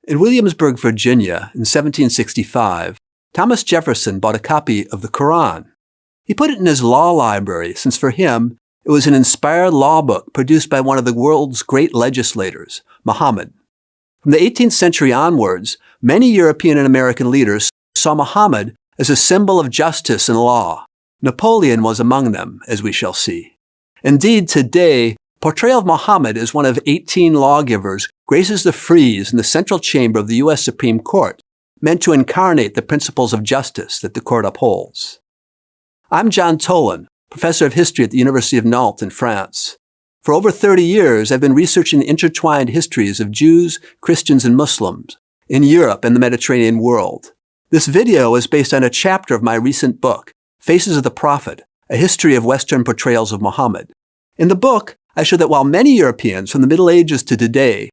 In Williamsburg, Virginia, in 1765, Thomas Jefferson bought a copy of the Quran. He put it in his law library, since for him, it was an inspired law book produced by one of the world's great legislators, Muhammad. From the 18th century onwards, many European and American leaders saw Muhammad as a symbol of justice and law. Napoleon was among them, as we shall see. Indeed, today, Portrayal of Muhammad as one of 18 lawgivers graces the frieze in the central chamber of the U.S. Supreme Court, meant to incarnate the principles of justice that the court upholds. I'm John Tolan, professor of history at the University of Nantes in France. For over 30 years, I've been researching the intertwined histories of Jews, Christians, and Muslims in Europe and the Mediterranean world. This video is based on a chapter of my recent book, Faces of the Prophet, A History of Western Portrayals of Muhammad. In the book, I show that while many Europeans from the Middle Ages to today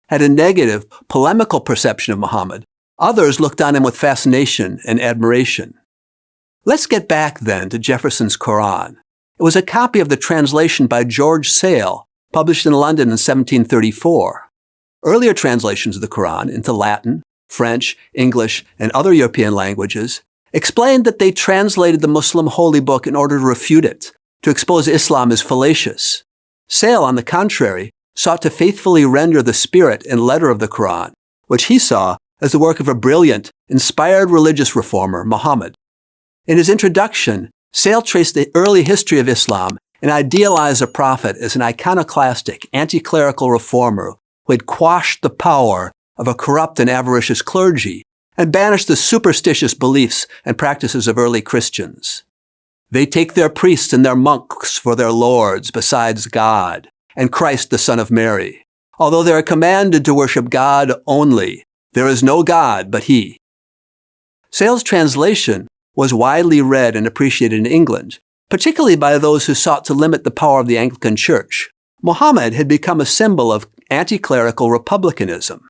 had a negative, polemical perception of Muhammad, others looked on him with fascination and admiration. Let's get back then to Jefferson's Quran. It was a copy of the translation by George Sale, published in London in 1734. Earlier translations of the Quran into Latin, French, English, and other European languages explained that they translated the Muslim holy book in order to refute it, to expose Islam as fallacious. Sale, on the contrary, sought to faithfully render the spirit and letter of the Quran, which he saw as the work of a brilliant, inspired religious reformer, Muhammad. In his introduction, Sale traced the early history of Islam and idealized the prophet as an iconoclastic, anti-clerical reformer who had quashed the power of a corrupt and avaricious clergy and banished the superstitious beliefs and practices of early Christians. They take their priests and their monks for their lords besides God and Christ the Son of Mary. Although they are commanded to worship God only, there is no God but He. Sale's translation was widely read and appreciated in England, particularly by those who sought to limit the power of the Anglican Church. Muhammad had become a symbol of anti-clerical republicanism.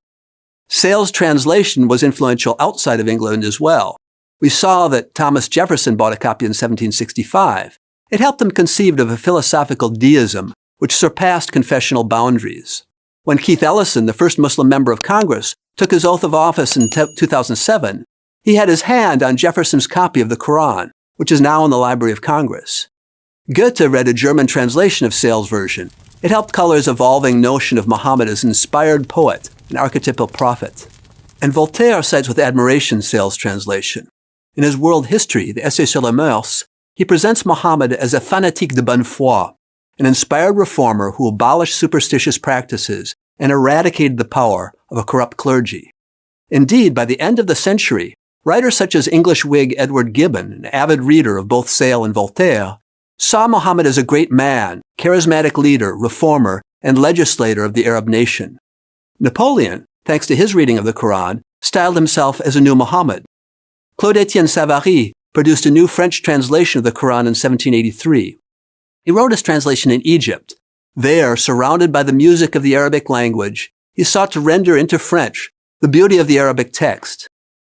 Sale's translation was influential outside of England as well. We saw that Thomas Jefferson bought a copy in 1765. It helped him conceive of a philosophical deism which surpassed confessional boundaries. When Keith Ellison, the first Muslim member of Congress, took his oath of office in 2007, he had his hand on Jefferson's copy of the Quran, which is now in the Library of Congress. Goethe read a German translation of Sale's version. It helped color his evolving notion of Muhammad as an inspired poet, an archetypal prophet. And Voltaire cites with admiration Sale's translation. In his World History, the Essai sur les Mœurs, he presents Muhammad as a fanatique de bonne foi, an inspired reformer who abolished superstitious practices and eradicated the power of a corrupt clergy. Indeed, by the end of the century, writers such as English Whig Edward Gibbon, an avid reader of both Sale and Voltaire, saw Muhammad as a great man, charismatic leader, reformer, and legislator of the Arab nation. Napoleon, thanks to his reading of the Quran, styled himself as a new Muhammad. Claude-Étienne Savary produced a new French translation of the Quran in 1783. He wrote his translation in Egypt. There, surrounded by the music of the Arabic language, he sought to render into French the beauty of the Arabic text.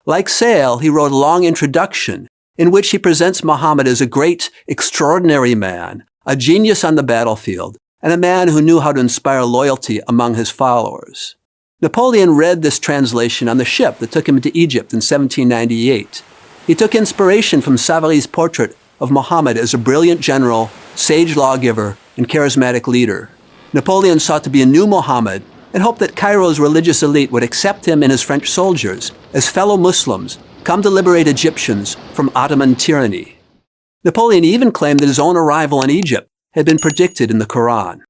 Like Sale, he wrote a long introduction in which he presents Muhammad as a great, extraordinary man, a genius on the battlefield, and a man who knew how to inspire loyalty among his followers. Napoleon read this translation on the ship that took him to Egypt in 1798. He took inspiration from Savary's portrait of Muhammad as a brilliant general, sage lawgiver, and charismatic leader. Napoleon sought to be a new Muhammad and hoped that Cairo's religious elite would accept him and his French soldiers as fellow Muslims come to liberate Egyptians from Ottoman tyranny. Napoleon even claimed that his own arrival in Egypt had been predicted in the Quran.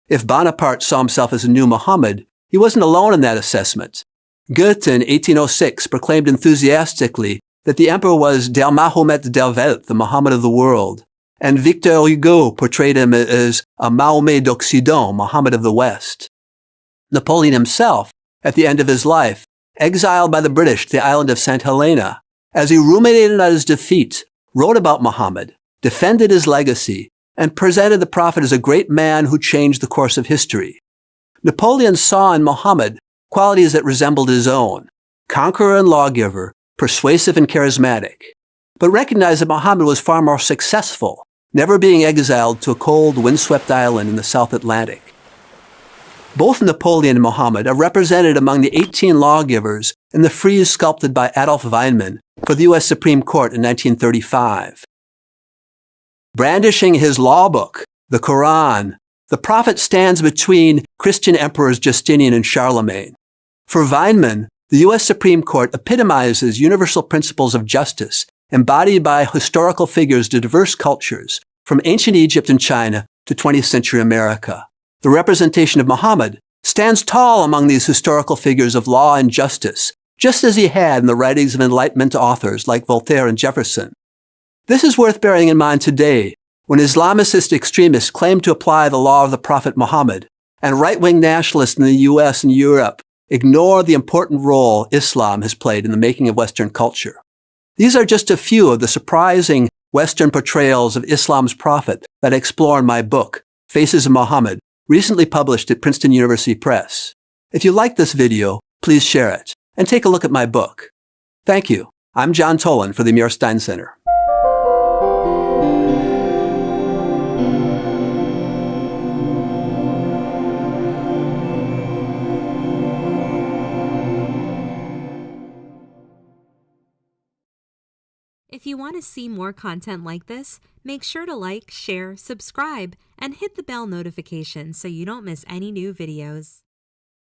If Bonaparte saw himself as a new Muhammad, he wasn't alone in that assessment. Goethe in 1806 proclaimed enthusiastically that the emperor was Der Mahomet der Welt, the Muhammad of the world, and Victor Hugo portrayed him as a Mahomet d'Occident, Muhammad of the West. Napoleon himself, at the end of his life, exiled by the British to the island of St. Helena, as he ruminated on his defeat, wrote about Muhammad, defended his legacy, and presented the prophet as a great man who changed the course of history. Napoleon saw in Muhammad qualities that resembled his own, conqueror and lawgiver, persuasive and charismatic, but recognized that Muhammad was far more successful, never being exiled to a cold, windswept island in the South Atlantic. Both Napoleon and Muhammad are represented among the 18 lawgivers in the frieze sculpted by Adolf Weinman for the U.S. Supreme Court in 1935. Brandishing his law book, the Quran, the prophet stands between Christian emperors Justinian and Charlemagne. For Weinman, the U.S. Supreme Court epitomizes universal principles of justice embodied by historical figures to diverse cultures, from ancient Egypt and China to 20th century America. The representation of Muhammad stands tall among these historical figures of law and justice, just as he had in the writings of Enlightenment authors like Voltaire and Jefferson. This is worth bearing in mind today, when Islamicist extremists claim to apply the law of the Prophet Muhammad, and right-wing nationalists in the US and Europe ignore the important role Islam has played in the making of Western culture. These are just a few of the surprising Western portrayals of Islam's prophet that I explore in my book, Faces of Muhammad, recently published at Princeton University Press. If you like this video, please share it, and take a look at my book. Thank you. I'm John Tolan for the Amir Stein Center. If you want to see more content like this, make sure to like, share, subscribe, and hit the bell notification so you don't miss any new videos.